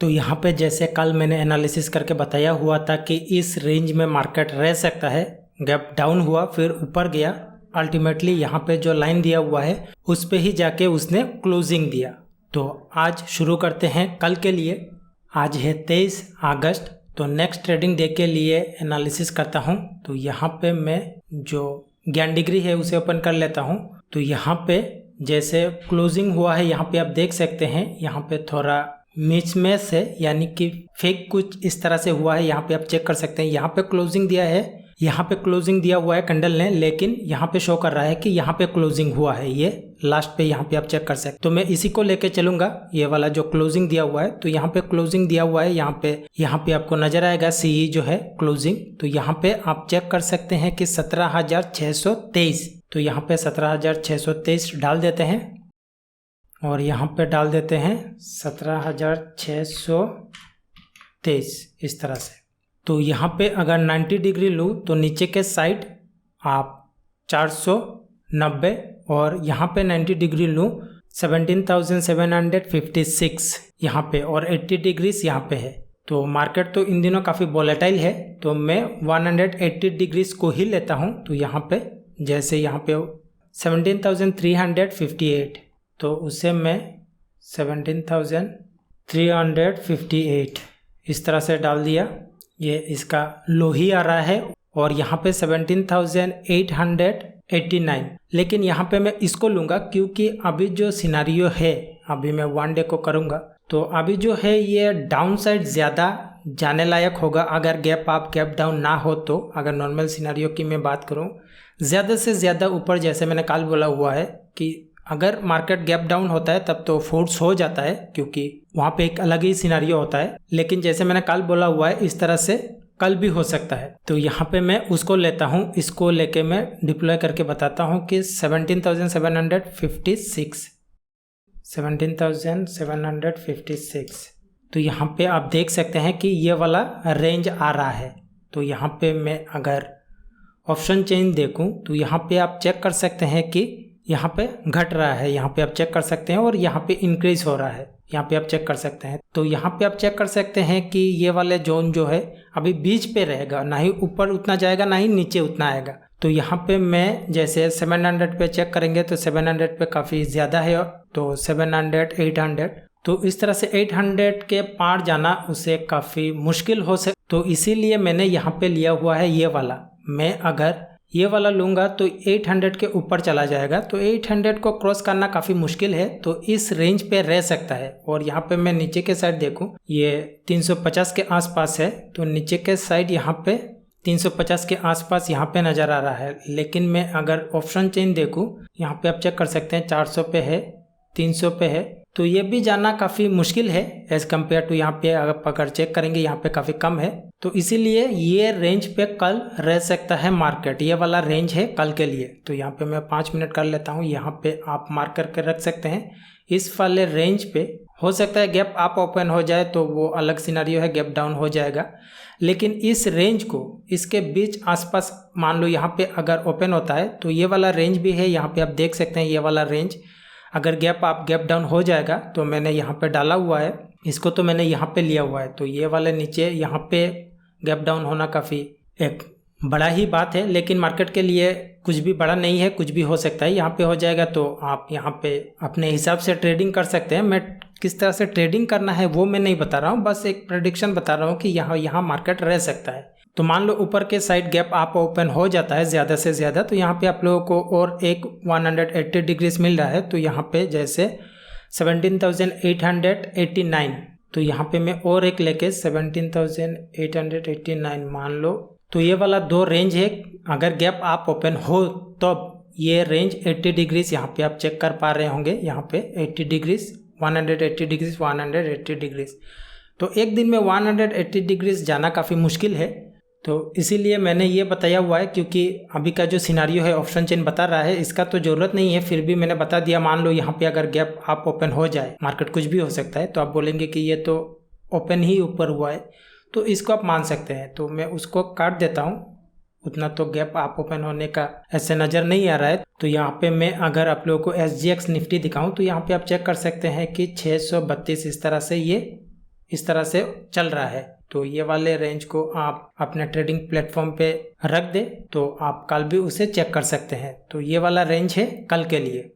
तो यहाँ पे जैसे कल मैंने एनालिसिस करके बताया हुआ था कि इस रेंज में मार्केट रह सकता है, गैप डाउन हुआ फिर ऊपर गया, अल्टीमेटली यहाँ पे जो लाइन दिया हुआ है उस पे ही जाके उसने क्लोजिंग दिया। तो आज शुरू करते हैं कल के लिए। आज है 23 अगस्त। तो नेक्स्ट ट्रेडिंग डे के लिए एनालिसिस करता हूँ। तो यहाँ पे मैं जो ज्ञान डिग्री है उसे ओपन कर लेता हूँ। तो यहाँ पे जैसे क्लोजिंग हुआ है, यहाँ पे आप देख सकते हैं, यहाँ पे थोड़ा मिसमैच है, यानी कि फेक कुछ इस तरह से हुआ है। यहाँ पे आप चेक कर सकते हैं, यहाँ पे क्लोजिंग दिया है, यहाँ पे क्लोजिंग दिया हुआ है कैंडल ने, लेकिन यहाँ पे शो कर रहा है कि यहाँ पे क्लोजिंग हुआ है। ये लास्ट पे यहाँ पे आप चेक कर सकते हैं। तो मैं इसी को लेके चलूंगा, ये वाला जो क्लोजिंग दिया हुआ है। तो यहाँ पे क्लोजिंग दिया हुआ है, यहाँ पे आपको नजर आएगा सीई जो है क्लोजिंग। तो यहाँ पे आप चेक कर सकते हैं कि 17,623। तो यहाँ पे 17,623 डाल देते हैं और यहाँ पे डाल देते हैं 17,623 इस तरह से। तो यहाँ पे अगर 90 डिग्री लूँ तो नीचे के साइड आप 490 और यहाँ पे 90 डिग्री लूँ 17,756 यहाँ पे, और 80 डिग्रीज यहाँ पे है। तो मार्केट तो इन दिनों काफ़ी वॉलेटाइल है, तो मैं 180 डिग्रीज को ही लेता हूँ। तो यहाँ पे जैसे यहाँ पे 17,358, तो उसे मैं 17,358 इस तरह से डाल दिया। ये इसका लो ही आ रहा है और यहाँ पे 17,889, लेकिन यहाँ पे मैं इसको लूँगा क्योंकि अभी जो सिनारियो है, अभी मैं वन डे को करूँगा, तो अभी जो है ये डाउन साइड ज़्यादा जाने लायक होगा अगर गैप डाउन ना हो। तो अगर नॉर्मल सिनारियो की मैं बात करूँ, ज़्यादा से ज़्यादा ऊपर, जैसे मैंने कल बोला हुआ है कि अगर मार्केट गैप डाउन होता है तब तो फोर्स हो जाता है, क्योंकि वहाँ पे एक अलग ही सिनारियो होता है। लेकिन जैसे मैंने कल बोला हुआ है, इस तरह से कल भी हो सकता है। तो यहाँ पे मैं उसको लेता हूँ, इसको लेके मैं डिप्लॉय करके बताता हूँ कि 17,756। तो यहाँ पे आप देख सकते हैं कि ये वाला रेंज आ रहा है। तो यहाँ पे मैं अगर ऑप्शन चेन देखूँ तो यहाँ पे आप चेक कर सकते हैं कि यहाँ पे घट रहा है, यहाँ पे आप चेक कर सकते हैं, और यहाँ पे इंक्रीज हो रहा है, यहाँ पे आप चेक कर सकते हैं। तो यहाँ पे आप चेक कर सकते हैं कि ये वाले जोन जो है अभी बीच पे रहेगा, ना ही ऊपर उतना जाएगा ना ही नीचे उतना आएगा। तो यहाँ पे मैं जैसे 700 पे चेक करेंगे तो 700 पे काफ़ी ज़्यादा है, तो 700, 800, तो इस तरह से 800 के पार जाना उसे काफ़ी मुश्किल हो सकता। तो इसीलिए मैंने यहाँ पे लिया हुआ है ये वाला। मैं अगर ये वाला लूँगा तो 800 के ऊपर चला जाएगा, तो 800 को क्रॉस करना काफ़ी मुश्किल है, तो इस रेंज पे रह सकता है। और यहाँ पे मैं नीचे के साइड देखूँ, ये 350 के आसपास है, तो नीचे के साइड यहाँ पे 350 के आसपास यहाँ पे नज़र आ रहा है। लेकिन मैं अगर ऑप्शन चेन देखूँ, यहाँ पे आप चेक कर सकते हैं 400 पे है, 300 पे है, तो ये भी जाना काफ़ी मुश्किल है एज़ कम्पेयर टू यहाँ पे अगर चेक करेंगे यहाँ पे काफ़ी कम है। तो इसीलिए ये रेंज पे कल रह सकता है मार्केट, ये वाला रेंज है कल के लिए। तो यहाँ पे मैं 5 मिनट कर लेता हूँ, यहाँ पे आप मार्क करके रख सकते हैं। इस वाले रेंज पे हो सकता है गैप अप ओपन हो जाए तो वो अलग सिनारियो है, गैप डाउन हो जाएगा। लेकिन इस रेंज को, इसके बीच आसपास मान लो यहाँ पे अगर ओपन होता है तो ये वाला रेंज भी है, यहाँ पे आप देख सकते हैं ये वाला रेंज। अगर गैप डाउन हो जाएगा तो मैंने यहाँ पे डाला हुआ है, इसको तो मैंने यहाँ पे लिया हुआ है। तो ये वाले नीचे यहाँ पे गैप डाउन होना काफ़ी एक बड़ा ही बात है, लेकिन मार्केट के लिए कुछ भी बड़ा नहीं है, कुछ भी हो सकता है। यहाँ पे हो जाएगा तो आप यहाँ पे अपने हिसाब से ट्रेडिंग कर सकते हैं। मैं किस तरह से ट्रेडिंग करना है वो मैं नहीं बता रहा हूँ, बस एक प्रेडिक्शन बता रहा हूँ कि यहाँ मार्केट रह सकता है। तो मान लो ऊपर के साइड गैप आप ओपन हो जाता है ज़्यादा से ज़्यादा, तो यहाँ पे आप लोगों को और एक 180 डिग्रीज मिल रहा है। तो यहाँ पे जैसे 17,889, तो यहाँ पे मैं और एक लेके 17,889 मान लो। तो ये वाला दो रेंज है, अगर गैप आप ओपन हो तब ये रेंज 80 डिग्रीज यहाँ पे आप चेक कर पा रहे होंगे, यहाँ पे 80 डिग्रीज, 180 डिग्रीज, 180 डिग्रीज। तो एक दिन में 180 डिग्रीज जाना काफ़ी मुश्किल है। तो इसीलिए मैंने ये बताया हुआ है, क्योंकि अभी का जो सिनारियो है ऑप्शन चेन बता रहा है, इसका तो ज़रूरत नहीं है, फिर भी मैंने बता दिया। मान लो यहाँ पे अगर गैप आप ओपन हो जाए, मार्केट कुछ भी हो सकता है, तो आप बोलेंगे कि ये तो ओपन ही ऊपर हुआ है, तो इसको आप मान सकते हैं। तो मैं उसको काट देता हूँ, उतना तो गैप आप ओपन होने का ऐसे नज़र नहीं आ रहा है। तो यहाँ पे मैं अगर आप लोगों को SGX निफ्टी दिखाऊँ तो यहाँ पे आप चेक कर सकते हैं कि 632 इस तरह से ये इस तरह से चल रहा है। तो ये वाले रेंज को आप अपने ट्रेडिंग प्लेटफॉर्म पे रख दे तो आप कल भी उसे चेक कर सकते हैं। तो ये वाला रेंज है कल के लिए।